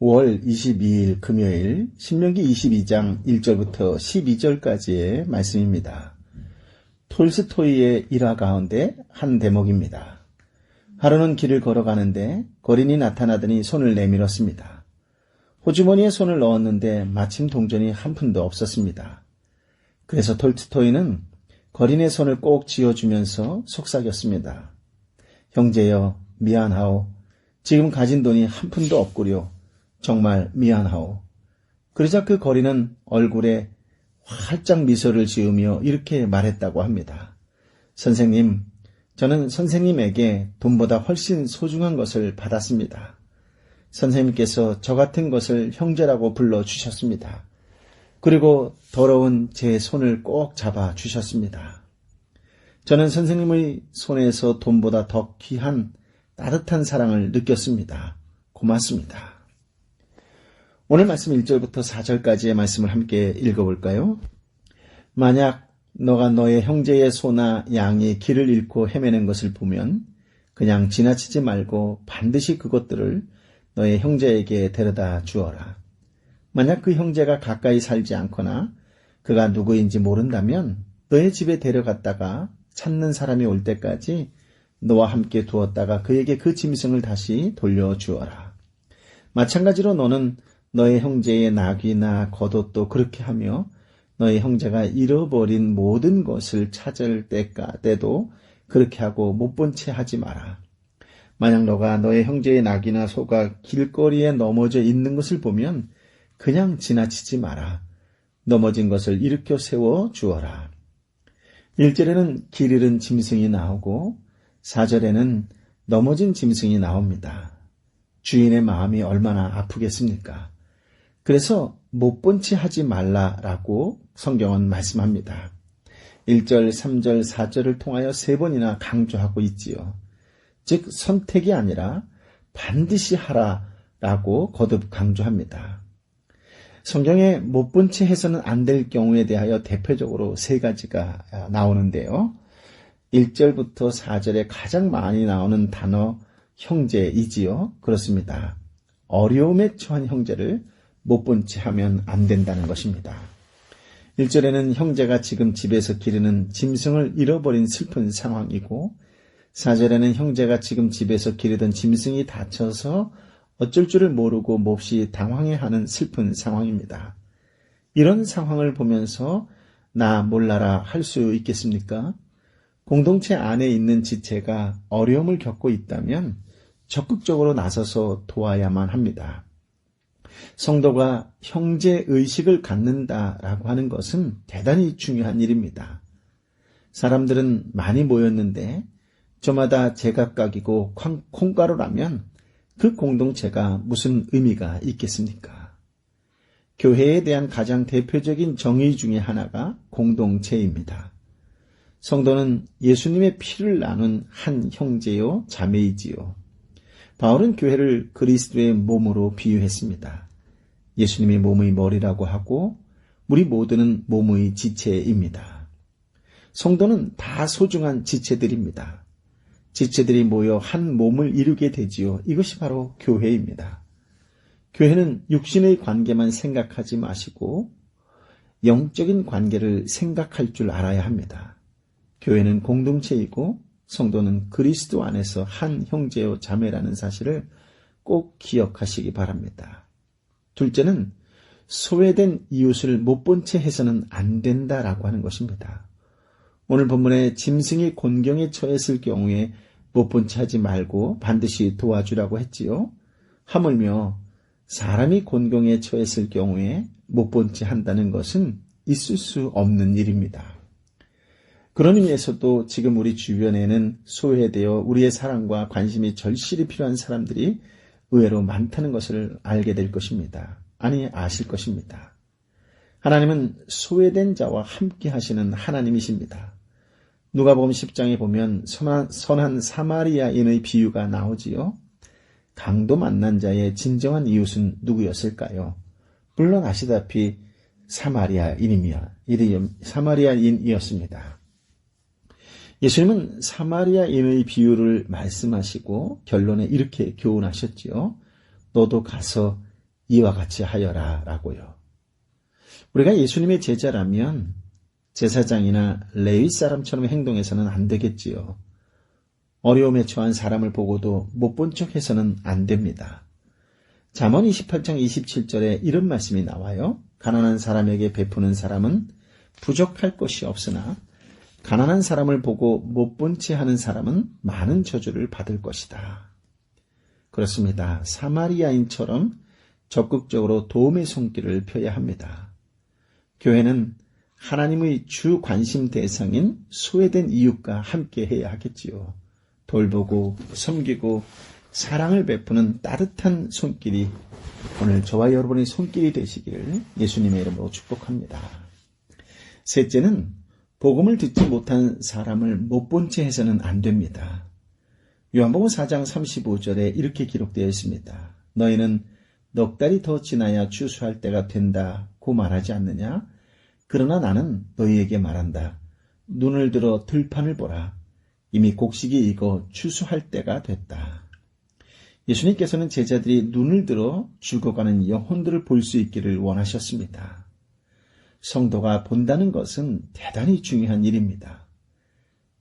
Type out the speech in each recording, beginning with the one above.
5월 22일 금요일 신명기 22장 1절부터 12절까지의 말씀입니다. 톨스토이의 일화 가운데 한 대목입니다. 하루는 길을 걸어가는데 거린이 나타나더니 손을 내밀었습니다. 호주머니에 손을 넣었는데 마침 동전이 한 푼도 없었습니다. 그래서 톨스토이는 거린의 손을 꼭 쥐어주면서 속삭였습니다. 형제여, 미안하오. 지금 가진 돈이 한 푼도 없구려. 정말 미안하오. 그러자 그 거린은 얼굴에 활짝 미소를 지으며 이렇게 말했다고 합니다. 선생님, 저는 선생님에게 돈보다 훨씬 소중한 것을 받았습니다. 선생님께서 저 같은 것을 형제라고 불러주셨습니다. 그리고 더러운 제 손을 꼭 잡아 주셨습니다. 저는 선생님의 손에서 돈보다 더 귀한 따뜻한 사랑을 느꼈습니다. 고맙습니다. 오늘 말씀 1절부터 4절까지의 말씀을 함께 읽어볼까요? 만약 너가 너의 형제의 소나 양이 길을 잃고 헤매는 것을 보면 그냥 지나치지 말고 반드시 그것들을 너의 형제에게 데려다 주어라. 만약 그 형제가 가까이 살지 않거나 그가 누구인지 모른다면 너의 집에 데려갔다가 찾는 사람이 올 때까지 너와 함께 두었다가 그에게 그 짐승을 다시 돌려주어라. 마찬가지로 너는 너의 형제의 낙이나 겉옷도 그렇게 하며 너의 형제가 잃어버린 모든 것을 찾을 때도 그렇게 하고 못 본 채 하지 마라. 만약 너가 너의 형제의 낙이나 소가 길거리에 넘어져 있는 것을 보면 그냥 지나치지 마라. 넘어진 것을 일으켜 세워 주어라. 1절에는 길 잃은 짐승이 나오고 4절에는 넘어진 짐승이 나옵니다. 주인의 마음이 얼마나 아프겠습니까? 그래서 못 본 채 하지 말라라고 성경은 말씀합니다. 1절, 3절, 4절을 통하여 3번이나 강조하고 있지요. 즉 선택이 아니라 반드시 하라라고 거듭 강조합니다. 성경에 못 본 채 해서는 안 될 경우에 대하여 대표적으로 3가지가 나오는데요. 1절부터 4절에 가장 많이 나오는 단어 형제이지요. 그렇습니다. 어려움에 처한 형제를 못 본 채 하면 안 된다는 것입니다. 1절에는 형제가 지금 집에서 기르는 짐승을 잃어버린 슬픈 상황이고 4절에는 형제가 지금 집에서 기르던 짐승이 다쳐서 어쩔 줄을 모르고 몹시 당황해하는 슬픈 상황입니다. 이런 상황을 보면서 나 몰라라 할 수 있겠습니까? 공동체 안에 있는 지체가 어려움을 겪고 있다면 적극적으로 나서서 도와야만 합니다. 성도가 형제의식을 갖는다라고 하는 것은 대단히 중요한 일입니다. 사람들은 많이 모였는데 저마다 제각각이고 콩가루라면 그 공동체가 무슨 의미가 있겠습니까? 교회에 대한 가장 대표적인 정의 중에 하나가 공동체입니다. 성도는 예수님의 피를 나눈 한 형제요 자매이지요. 바울은 교회를 그리스도의 몸으로 비유했습니다. 예수님이 몸의 머리라고 하고 우리 모두는 몸의 지체입니다. 성도는 다 소중한 지체들입니다. 지체들이 모여 한 몸을 이루게 되지요. 이것이 바로 교회입니다. 교회는 육신의 관계만 생각하지 마시고 영적인 관계를 생각할 줄 알아야 합니다. 교회는 공동체이고 성도는 그리스도 안에서 한 형제요 자매라는 사실을 꼭 기억하시기 바랍니다. 둘째는 소외된 이웃을 못 본 채 해서는 안 된다라고 하는 것입니다. 오늘 본문에 짐승이 곤경에 처했을 경우에 못 본 채 하지 말고 반드시 도와주라고 했지요. 하물며 사람이 곤경에 처했을 경우에 못 본 채 한다는 것은 있을 수 없는 일입니다. 그런 의미에서도 지금 우리 주변에는 소외되어 우리의 사랑과 관심이 절실히 필요한 사람들이 의외로 많다는 것을 알게 될 것입니다. 아니, 아실 것입니다. 하나님은 소외된 자와 함께 하시는 하나님이십니다. 누가복음 10장에 보면 선한 사마리아인의 비유가 나오지요. 강도 만난 자의 진정한 이웃은 누구였을까요? 물론 아시다시피 사마리아인이었습니다. 예수님은 사마리아인의 비유를 말씀하시고 결론에 이렇게 교훈하셨지요. 너도 가서 이와 같이 하여라 라고요. 우리가 예수님의 제자라면 제사장이나 레위 사람처럼 행동해서는 안 되겠지요. 어려움에 처한 사람을 보고도 못 본 척 해서는 안 됩니다. 잠언 28장 27절에 이런 말씀이 나와요. 가난한 사람에게 베푸는 사람은 부족할 것이 없으나 가난한 사람을 보고 못 본 채 하는 사람은 많은 저주를 받을 것이다. 그렇습니다. 사마리아인처럼 적극적으로 도움의 손길을 펴야 합니다. 교회는 하나님의 주 관심 대상인 소외된 이웃과 함께 해야 하겠지요. 돌보고 섬기고 사랑을 베푸는 따뜻한 손길이 오늘 저와 여러분의 손길이 되시기를 예수님의 이름으로 축복합니다. 셋째는 복음을 듣지 못한 사람을 못 본 채 해서는 안 됩니다. 요한복음 4장 35절에 이렇게 기록되어 있습니다. 너희는 넉 달이 더 지나야 추수할 때가 된다고 말하지 않느냐? 그러나 나는 너희에게 말한다. 눈을 들어 들판을 보라. 이미 곡식이 익어 추수할 때가 됐다. 예수님께서는 제자들이 눈을 들어 죽어가는 영혼들을 볼 수 있기를 원하셨습니다. 성도가 본다는 것은 대단히 중요한 일입니다.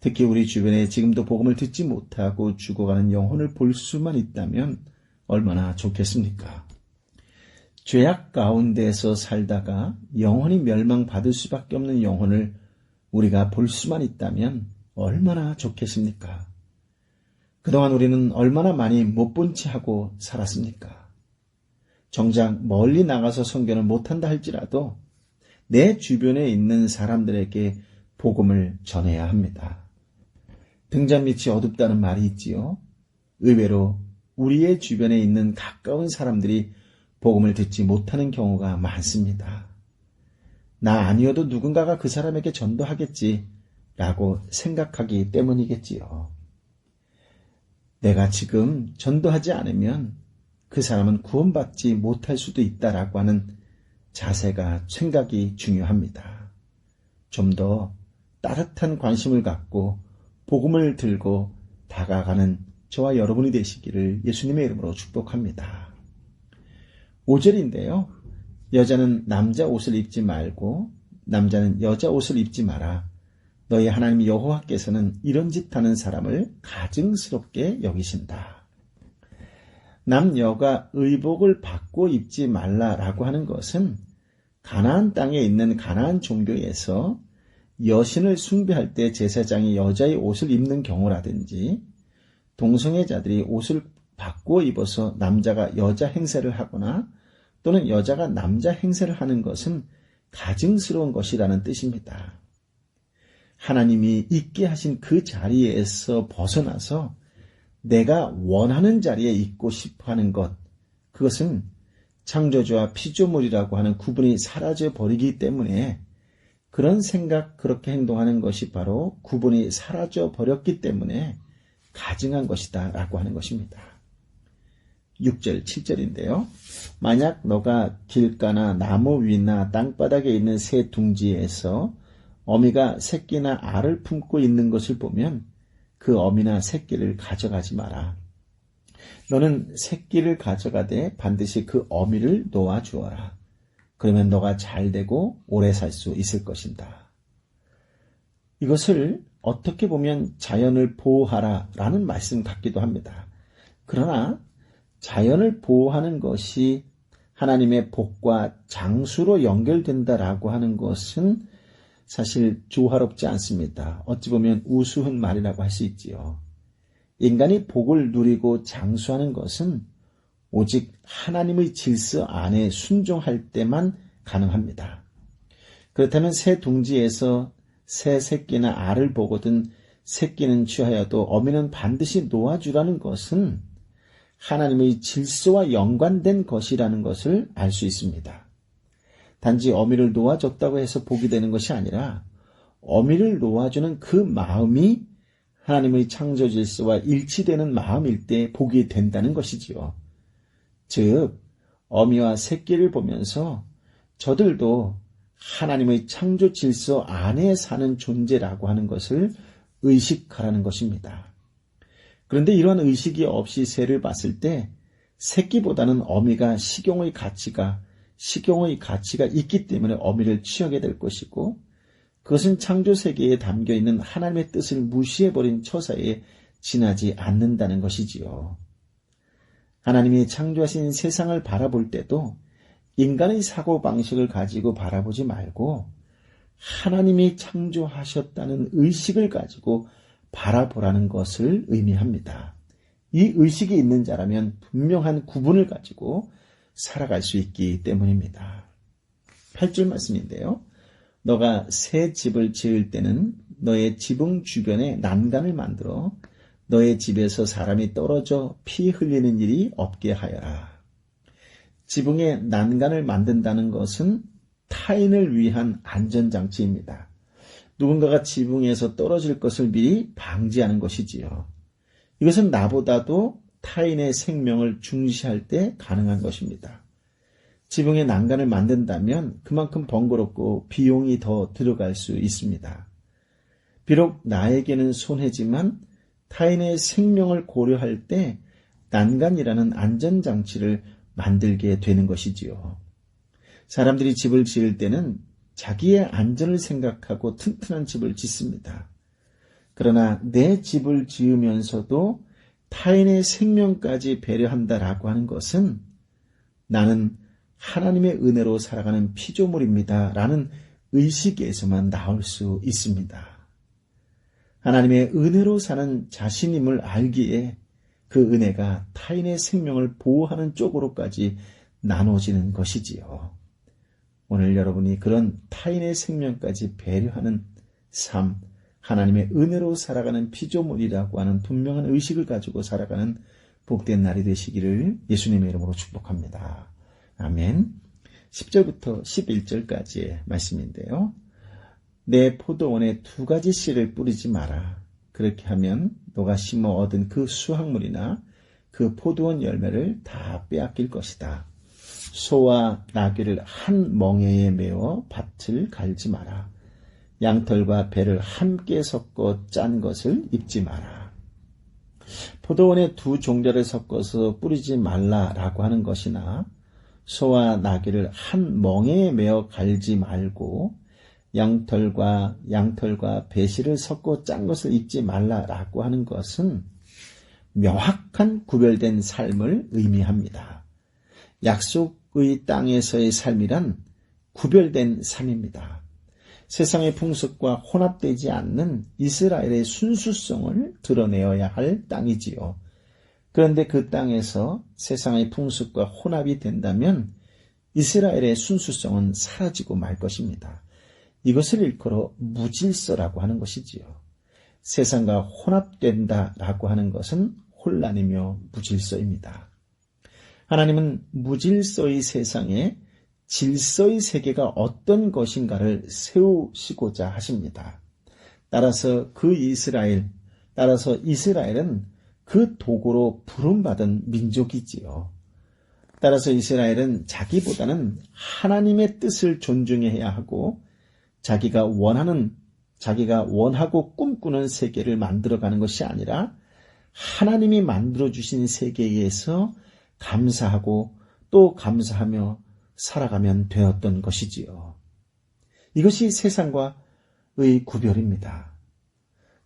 특히 우리 주변에 지금도 복음을 듣지 못하고 죽어가는 영혼을 볼 수만 있다면 얼마나 좋겠습니까? 죄악 가운데에서 살다가 영원히 멸망받을 수밖에 없는 영혼을 우리가 볼 수만 있다면 얼마나 좋겠습니까? 그동안 우리는 얼마나 많이 못 본 채 하고 살았습니까? 정작 멀리 나가서 선교를 못한다 할지라도 내 주변에 있는 사람들에게 복음을 전해야 합니다. 등잔 밑이 어둡다는 말이 있지요. 의외로 우리의 주변에 있는 가까운 사람들이 복음을 듣지 못하는 경우가 많습니다. 나 아니어도 누군가가 그 사람에게 전도하겠지 라고 생각하기 때문이겠지요. 내가 지금 전도하지 않으면 그 사람은 구원받지 못할 수도 있다라고 하는 자세가, 생각이 중요합니다. 좀 더 따뜻한 관심을 갖고 복음을 들고 다가가는 저와 여러분이 되시기를 예수님의 이름으로 축복합니다. 5절인데요. 여자는 남자 옷을 입지 말고 남자는 여자 옷을 입지 마라. 너희 하나님 여호와께서는 이런 짓 하는 사람을 가증스럽게 여기신다. 남녀가 의복을 받고 입지 말라라고 하는 것은 가나안 땅에 있는 가나안 종교에서 여신을 숭배할 때 제사장이 여자의 옷을 입는 경우라든지 동성애자들이 옷을 바꾸어 입어서 남자가 여자 행세를 하거나 또는 여자가 남자 행세를 하는 것은 가증스러운 것이라는 뜻입니다. 하나님이 있게 하신 그 자리에서 벗어나서 내가 원하는 자리에 있고 싶어 하는 것, 그것은 창조주와 피조물이라고 하는 구분이 사라져 버리기 때문에 그런 생각, 그렇게 행동하는 것이 바로 구분이 사라져 버렸기 때문에 가증한 것이다 라고 하는 것입니다. 6절, 7절인데요. 만약 너가 길가나 나무 위나 땅바닥에 있는 새 둥지에서 어미가 새끼나 알을 품고 있는 것을 보면 그 어미나 새끼를 가져가지 마라. 너는 새끼를 가져가되 반드시 그 어미를 놓아주어라. 그러면 너가 잘되고 오래 살 수 있을 것이다. 이것을 어떻게 보면 자연을 보호하라 라는 말씀 같기도 합니다. 그러나 자연을 보호하는 것이 하나님의 복과 장수로 연결된다라고 하는 것은 사실 조화롭지 않습니다. 어찌 보면 우스운 말이라고 할 수 있지요. 인간이 복을 누리고 장수하는 것은 오직 하나님의 질서 안에 순종할 때만 가능합니다. 그렇다면 새 둥지에서 새 새끼나 알을 보거든 새끼는 취하여도 어미는 반드시 놓아주라는 것은 하나님의 질서와 연관된 것이라는 것을 알 수 있습니다. 단지 어미를 놓아줬다고 해서 복이 되는 것이 아니라 어미를 놓아주는 그 마음이 하나님의 창조 질서와 일치되는 마음일 때 복이 된다는 것이지요. 즉 어미와 새끼를 보면서 저들도 하나님의 창조 질서 안에 사는 존재라고 하는 것을 의식하라는 것입니다. 그런데 이러한 의식이 없이 새를 봤을 때 새끼보다는 어미가 식용의 가치가 있기 때문에 어미를 취하게 될 것이고, 그것은 창조 세계에 담겨 있는 하나님의 뜻을 무시해버린 처사에 지나지 않는다는 것이지요. 하나님이 창조하신 세상을 바라볼 때도 인간의 사고방식을 가지고 바라보지 말고 하나님이 창조하셨다는 의식을 가지고 바라보라는 것을 의미합니다. 이 의식이 있는 자라면 분명한 구분을 가지고 살아갈 수 있기 때문입니다. 8절 말씀인데요. 너가 새 집을 지을 때는 너의 지붕 주변에 난간을 만들어 너의 집에서 사람이 떨어져 피 흘리는 일이 없게 하여라. 지붕에 난간을 만든다는 것은 타인을 위한 안전장치입니다. 누군가가 지붕에서 떨어질 것을 미리 방지하는 것이지요. 이것은 나보다도 타인의 생명을 중시할 때 가능한 것입니다. 지붕에 난간을 만든다면 그만큼 번거롭고 비용이 더 들어갈 수 있습니다. 비록 나에게는 손해지만 타인의 생명을 고려할 때 난간이라는 안전장치를 만들게 되는 것이지요. 사람들이 집을 지을 때는 자기의 안전을 생각하고 튼튼한 집을 짓습니다. 그러나 내 집을 지으면서도 타인의 생명까지 배려한다라고 하는 것은 나는 하나님의 은혜로 살아가는 피조물입니다 라는 의식에서만 나올 수 있습니다. 하나님의 은혜로 사는 자신임을 알기에 그 은혜가 타인의 생명을 보호하는 쪽으로까지 나눠지는 것이지요. 오늘 여러분이 그런 타인의 생명까지 배려하는 삶, 하나님의 은혜로 살아가는 피조물이라고 하는 분명한 의식을 가지고 살아가는 복된 날이 되시기를 예수님의 이름으로 축복합니다. 아멘. 10절부터 11절까지의 말씀인데요. 내 포도원에 2가지 씨를 뿌리지 마라. 그렇게 하면 너가 심어 얻은 그 수확물이나 그 포도원 열매를 다 빼앗길 것이다. 소와 나귀를 한 멍에에 메어 밭을 갈지 마라. 양털과 배를 함께 섞어 짠 것을 입지 마라. 포도원에 2 종자를 섞어서 뿌리지 말라라고 하는 것이나 소와 나귀를 한 멍에에 메어 갈지 말고 양털과 배실을 섞어 짠 것을 입지 말라라고 하는 것은 명확한 구별된 삶을 의미합니다. 약속의 땅에서의 삶이란 구별된 삶입니다. 세상의 풍습과 혼합되지 않는 이스라엘의 순수성을 드러내어야 할 땅이지요. 그런데 그 땅에서 세상의 풍습과 혼합이 된다면 이스라엘의 순수성은 사라지고 말 것입니다. 이것을 일컬어 무질서라고 하는 것이지요. 세상과 혼합된다라고 하는 것은 혼란이며 무질서입니다. 하나님은 무질서의 세상에 질서의 세계가 어떤 것인가를 세우시고자 하십니다. 따라서 이스라엘은 그 도구로 부름받은 민족이지요. 따라서 이스라엘은 자기보다는 하나님의 뜻을 존중해야 하고 자기가 원하고 꿈꾸는 세계를 만들어가는 것이 아니라 하나님이 만들어주신 세계에서 감사하고 또 감사하며 살아가면 되었던 것이지요. 이것이 세상과의 구별입니다.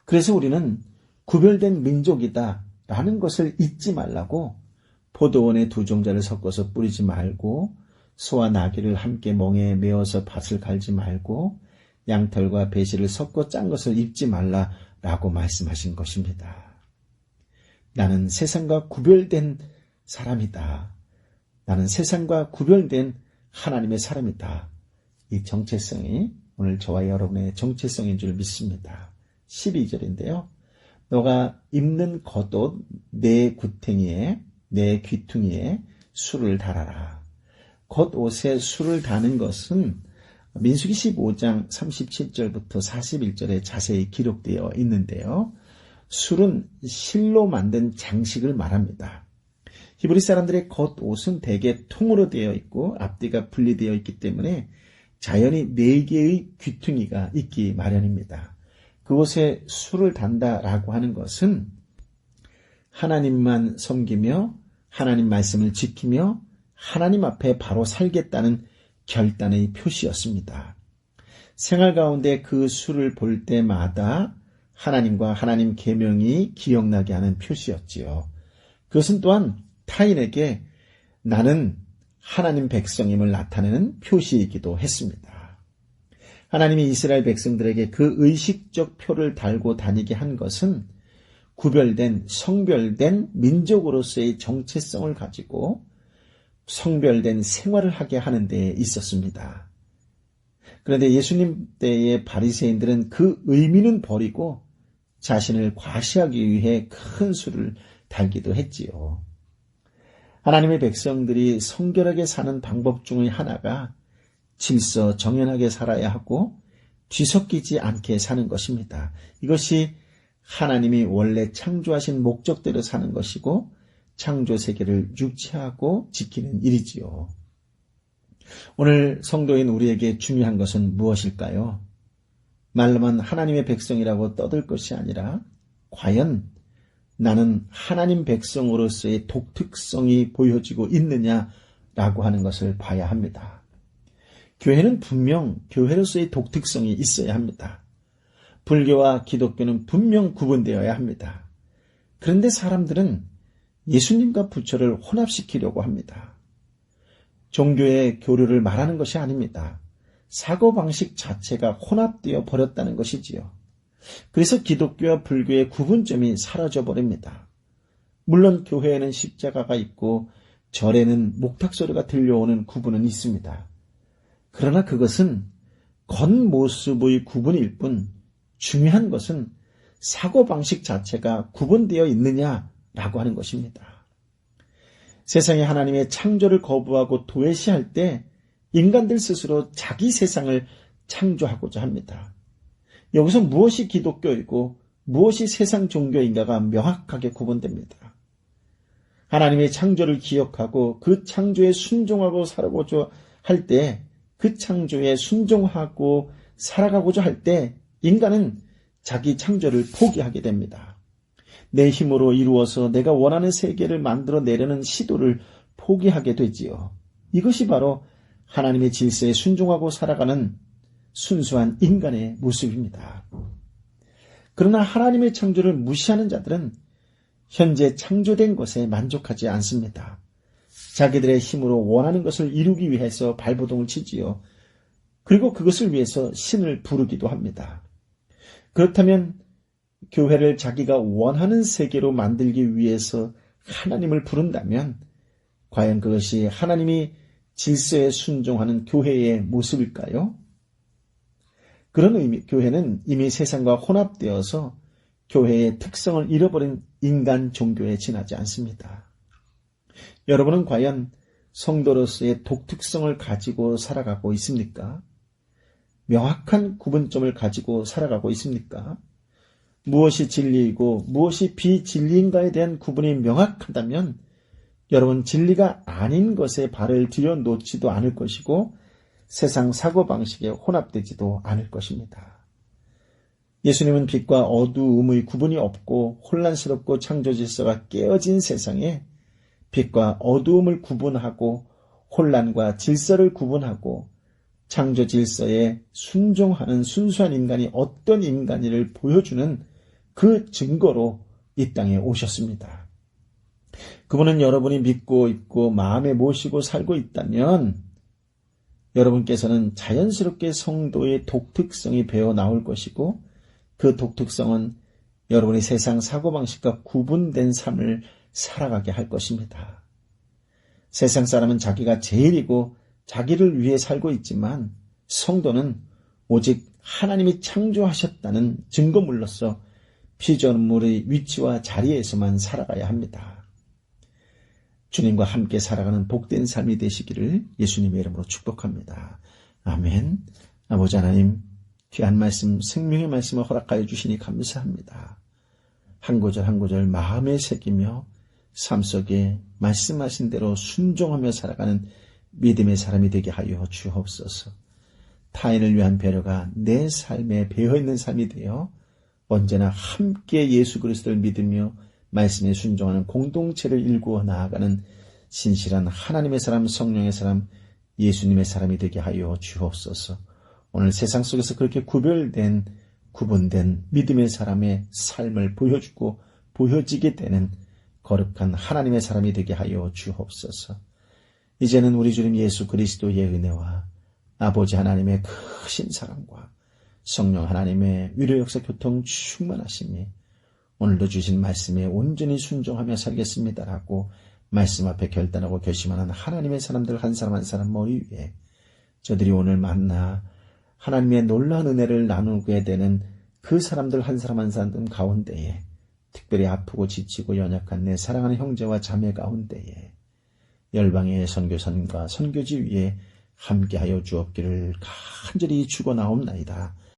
그래서 우리는 구별된 민족이다 라는 것을 잊지 말라고 포도원에 2 종자를 섞어서 뿌리지 말고 소와 나귀를 함께 멍에에 메어서 밭을 갈지 말고 양털과 배실을 섞어 짠 것을 입지 말라라고 말씀하신 것입니다. 나는 세상과 구별된 사람이다. 나는 세상과 구별된 하나님의 사람이다. 이 정체성이 오늘 저와 여러분의 정체성인 줄 믿습니다. 12절인데요. 너가 입는 겉옷 내 귀퉁이에 술을 달아라. 겉옷에 술을 다는 것은 민수기 15장 37절부터 41절에 자세히 기록되어 있는데요. 술은 실로 만든 장식을 말합니다. 히브리 사람들의 겉옷은 대개 통으로 되어 있고 앞뒤가 분리되어 있기 때문에 자연히 4개의 귀퉁이가 있기 마련입니다. 그곳에 술을 단다라고 하는 것은 하나님만 섬기며 하나님 말씀을 지키며 하나님 앞에 바로 살겠다는 결단의 표시였습니다. 생활 가운데 그 수를 볼 때마다 하나님과 하나님 계명이 기억나게 하는 표시였지요. 그것은 또한 타인에게 나는 하나님 백성임을 나타내는 표시이기도 했습니다. 하나님이 이스라엘 백성들에게 그 의식적 표를 달고 다니게 한 것은 구별된 성별된 민족으로서의 정체성을 가지고 성별된 생활을 하게 하는 데 있었습니다. 그런데 예수님 때의 바리새인들은 그 의미는 버리고 자신을 과시하기 위해 큰 수를 달기도 했지요. 하나님의 백성들이 성결하게 사는 방법 중의 하나가 질서 정연하게 살아야 하고 뒤섞이지 않게 사는 것입니다. 이것이 하나님이 원래 창조하신 목적대로 사는 것이고 창조 세계를 유지하고 지키는 일이지요. 오늘 성도인 우리에게 중요한 것은 무엇일까요? 말로만 하나님의 백성이라고 떠들 것이 아니라 과연 나는 하나님 백성으로서의 독특성이 보여지고 있느냐라고 하는 것을 봐야 합니다. 교회는 분명 교회로서의 독특성이 있어야 합니다. 불교와 기독교는 분명 구분되어야 합니다. 그런데 사람들은 예수님과 부처를 혼합시키려고 합니다. 종교의 교류를 말하는 것이 아닙니다. 사고방식 자체가 혼합되어 버렸다는 것이지요. 그래서 기독교와 불교의 구분점이 사라져버립니다. 물론 교회에는 십자가가 있고 절에는 목탁소리가 들려오는 구분은 있습니다. 그러나 그것은 겉모습의 구분일 뿐 중요한 것은 사고방식 자체가 구분되어 있느냐라고 하는 것입니다. 세상에 하나님의 창조를 거부하고 도외시할 때 인간들 스스로 자기 세상을 창조하고자 합니다. 여기서 무엇이 기독교이고 무엇이 세상 종교인가가 명확하게 구분됩니다. 하나님의 창조를 기억하고 그 창조에 순종하고 살아가고자 할 때, 그 창조에 순종하고 살아가고자 할 때 인간은 자기 창조를 포기하게 됩니다. 내 힘으로 이루어서 내가 원하는 세계를 만들어내려는 시도를 포기하게 되지요. 이것이 바로 하나님의 질서에 순종하고 살아가는 순수한 인간의 모습입니다. 그러나 하나님의 창조를 무시하는 자들은 현재 창조된 것에 만족하지 않습니다. 자기들의 힘으로 원하는 것을 이루기 위해서 발버둥을 치지요. 그리고 그것을 위해서 신을 부르기도 합니다. 그렇다면 교회를 자기가 원하는 세계로 만들기 위해서 하나님을 부른다면 과연 그것이 하나님이 질서에 순종하는 교회의 모습일까요? 그런 의미, 교회는 이미 세상과 혼합되어서 교회의 특성을 잃어버린 인간 종교에 지나지 않습니다. 여러분은 과연 성도로서의 독특성을 가지고 살아가고 있습니까? 명확한 구분점을 가지고 살아가고 있습니까? 무엇이 진리이고 무엇이 비진리인가에 대한 구분이 명확하다면 여러분 진리가 아닌 것에 발을 들여놓지도 않을 것이고 세상 사고방식에 혼합되지도 않을 것입니다. 예수님은 빛과 어두움의 구분이 없고 혼란스럽고 창조 질서가 깨어진 세상에 빛과 어두움을 구분하고 혼란과 질서를 구분하고 창조 질서에 순종하는 순수한 인간이 어떤 인간인지를 보여주는 그 증거로 이 땅에 오셨습니다. 그분은 여러분이 믿고 있고 마음에 모시고 살고 있다면 여러분께서는 자연스럽게 성도의 독특성이 배어 나올 것이고 그 독특성은 여러분이 세상 사고방식과 구분된 삶을 살아가게 할 것입니다. 세상 사람은 자기가 제일이고 자기를 위해 살고 있지만 성도는 오직 하나님이 창조하셨다는 증거물로서 피조물의 위치와 자리에서만 살아가야 합니다. 주님과 함께 살아가는 복된 삶이 되시기를 예수님의 이름으로 축복합니다. 아멘. 아버지 하나님, 귀한 말씀, 생명의 말씀을 허락하여 주시니 감사합니다. 한 구절 한 구절 마음에 새기며 삶 속에 말씀하신 대로 순종하며 살아가는 믿음의 사람이 되게 하여 주옵소서. 타인을 위한 배려가 내 삶에 배어있는 삶이 되어 언제나 함께 예수 그리스도를 믿으며 말씀에 순종하는 공동체를 일구어 나아가는 신실한 하나님의 사람, 성령의 사람, 예수님의 사람이 되게 하여 주옵소서. 오늘 세상 속에서 그렇게 구분된 믿음의 사람의 삶을 보여주고 보여지게 되는 거룩한 하나님의 사람이 되게 하여 주옵소서. 이제는 우리 주님 예수 그리스도의 은혜와 아버지 하나님의 크신 사랑과 성령 하나님의 위로 역사 교통 충만하심이 오늘도 주신 말씀에 온전히 순종하며 살겠습니다라고 말씀 앞에 결단하고 결심하는 하나님의 사람들 한 사람 한 사람 머리 위에 저들이 오늘 만나 하나님의 놀라운 은혜를 나누게 되는 그 사람들 한 사람 한 사람 가운데에 특별히 아프고 지치고 연약한 내 사랑하는 형제와 자매 가운데에 열방의 선교사님과 선교지 위에 함께하여 주옵기를 간절히 축원하옵나이다.